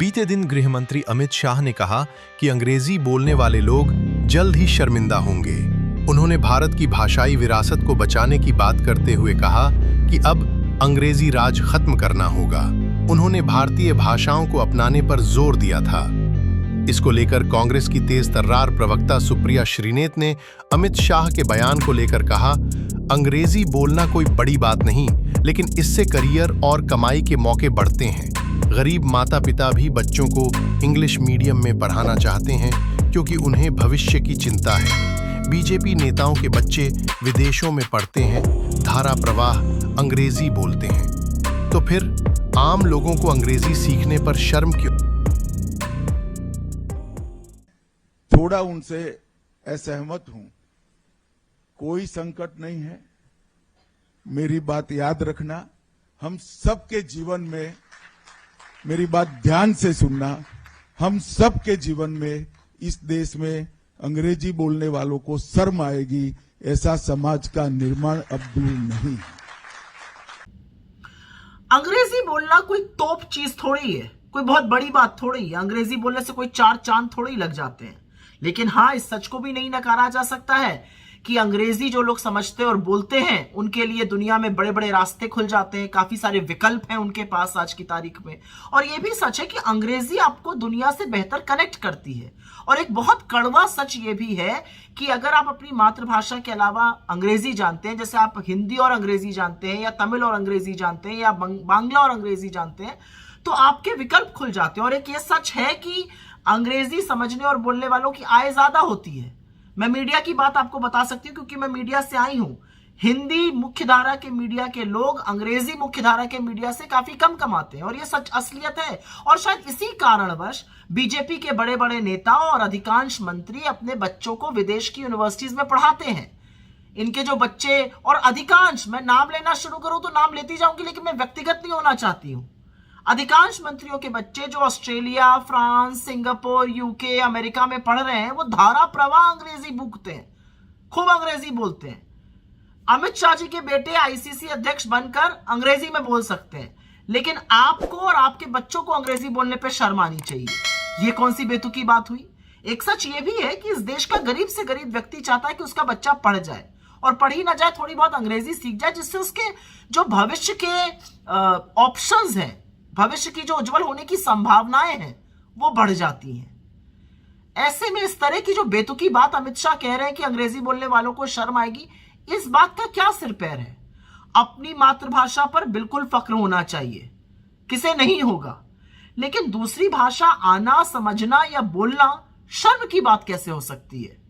बीते दिन गृह मंत्री अमित शाह ने कहा कि अंग्रेजी बोलने वाले लोग जल्द ही शर्मिंदा होंगे। उन्होंने भारत की भाषाई विरासत को बचाने की बात करते हुए कहा कि अब अंग्रेजी राज खत्म करना होगा। उन्होंने भारतीय भाषाओं को अपनाने पर जोर दिया था। इसको लेकर कांग्रेस की तेज तर्रार प्रवक्ता सुप्रिया श्रीनेत ने अमित शाह के बयान को लेकर कहा, अंग्रेजी बोलना कोई बड़ी बात नहीं, लेकिन इससे करियर और कमाई के मौके बढ़ते हैं। गरीब माता पिता भी बच्चों को इंग्लिश मीडियम में पढ़ाना चाहते हैं क्योंकि उन्हें भविष्य की चिंता है। बीजेपी नेताओं के बच्चे विदेशों में पढ़ते हैं, धारा प्रवाह अंग्रेजी बोलते हैं, तो फिर आम लोगों को अंग्रेजी सीखने पर शर्म क्यों? थोड़ा उनसे असहमत हूं। कोई संकट नहीं है। मेरी बात याद रखना, हम सबके जीवन में, मेरी बात ध्यान से सुनना, हम सबके जीवन में इस देश में अंग्रेजी बोलने वालों को शर्म आएगी, ऐसा समाज का निर्माण अब दूर नहीं है। अंग्रेजी बोलना कोई तोप चीज थोड़ी है, कोई बहुत बड़ी बात थोड़ी है। अंग्रेजी बोलने से कोई 4 चांद थोड़ी लग जाते हैं। लेकिन हाँ, इस सच को भी नहीं नकारा जा सकता है कि अंग्रेजी जो लोग समझते और बोलते हैं उनके लिए दुनिया में बड़े बड़े रास्ते खुल जाते हैं, काफी सारे विकल्प हैं उनके पास आज की तारीख में। और यह भी सच है कि अंग्रेजी आपको दुनिया से बेहतर कनेक्ट करती है। और एक बहुत कड़वा सच ये भी है कि अगर आप अपनी मातृभाषा के अलावा अंग्रेजी जानते हैं, जैसे आप हिंदी और अंग्रेजी जानते हैं, या तमिल और अंग्रेजी जानते हैं, या बांग्ला और अंग्रेजी जानते हैं, तो आपके विकल्प खुल जाते हैं। और एक ये सच है कि अंग्रेजी समझने और बोलने वालों की आय ज्यादा होती है। मैं मीडिया की बात आपको बता सकती हूं क्योंकि मैं मीडिया से आई हूं। हिंदी मुख्यधारा के मीडिया के लोग अंग्रेजी मुख्यधारा के मीडिया से काफी कम कमाते हैं, और यह सच असलियत है। और शायद इसी कारणवश बीजेपी के बड़े बड़े नेता और अधिकांश मंत्री अपने बच्चों को विदेश की यूनिवर्सिटीज में पढ़ाते हैं। इनके जो बच्चे, और अधिकांश, मैं नाम लेना शुरू करूं तो नाम लेती जाऊंगी, लेकिन मैं व्यक्तिगत नहीं होना चाहती हूं। अधिकांश मंत्रियों के बच्चे जो Australia, France, Singapore, UK, America में पढ़ रहे हैं, वो धारा प्रवाह अंग्रेजी भूखते हैं, खूब अंग्रेजी बोलते हैं। अमित शाह जी के बेटे आईसीसी अध्यक्ष बनकर अंग्रेजी में बोल सकते हैं, लेकिन आपको और आपके बच्चों को अंग्रेजी बोलने पे शर्म आनी चाहिए। ये कौन सी बेतुकी बात हुई? एक सच ये भी है कि इस देश का गरीब से गरीब व्यक्ति चाहता है कि उसका बच्चा पढ़ जाए, और पढ़ ही ना जाए, थोड़ी बहुत अंग्रेजी सीख जाए, जिससे उसके जो भविष्य के ऑप्शंस हैं, भविष्य की जो उज्जवल होने की संभावनाएं हैं, वो बढ़ जाती हैं। ऐसे में इस तरह की जो बेतुकी बात अमित शाह कह रहे हैं कि अंग्रेजी बोलने वालों को शर्म आएगी, इस बात का क्या सिर पैर है? अपनी मातृभाषा पर बिल्कुल फक्र होना चाहिए, किसे नहीं होगा, लेकिन दूसरी भाषा आना, समझना या बोलना शर्म की बात कैसे हो सकती है?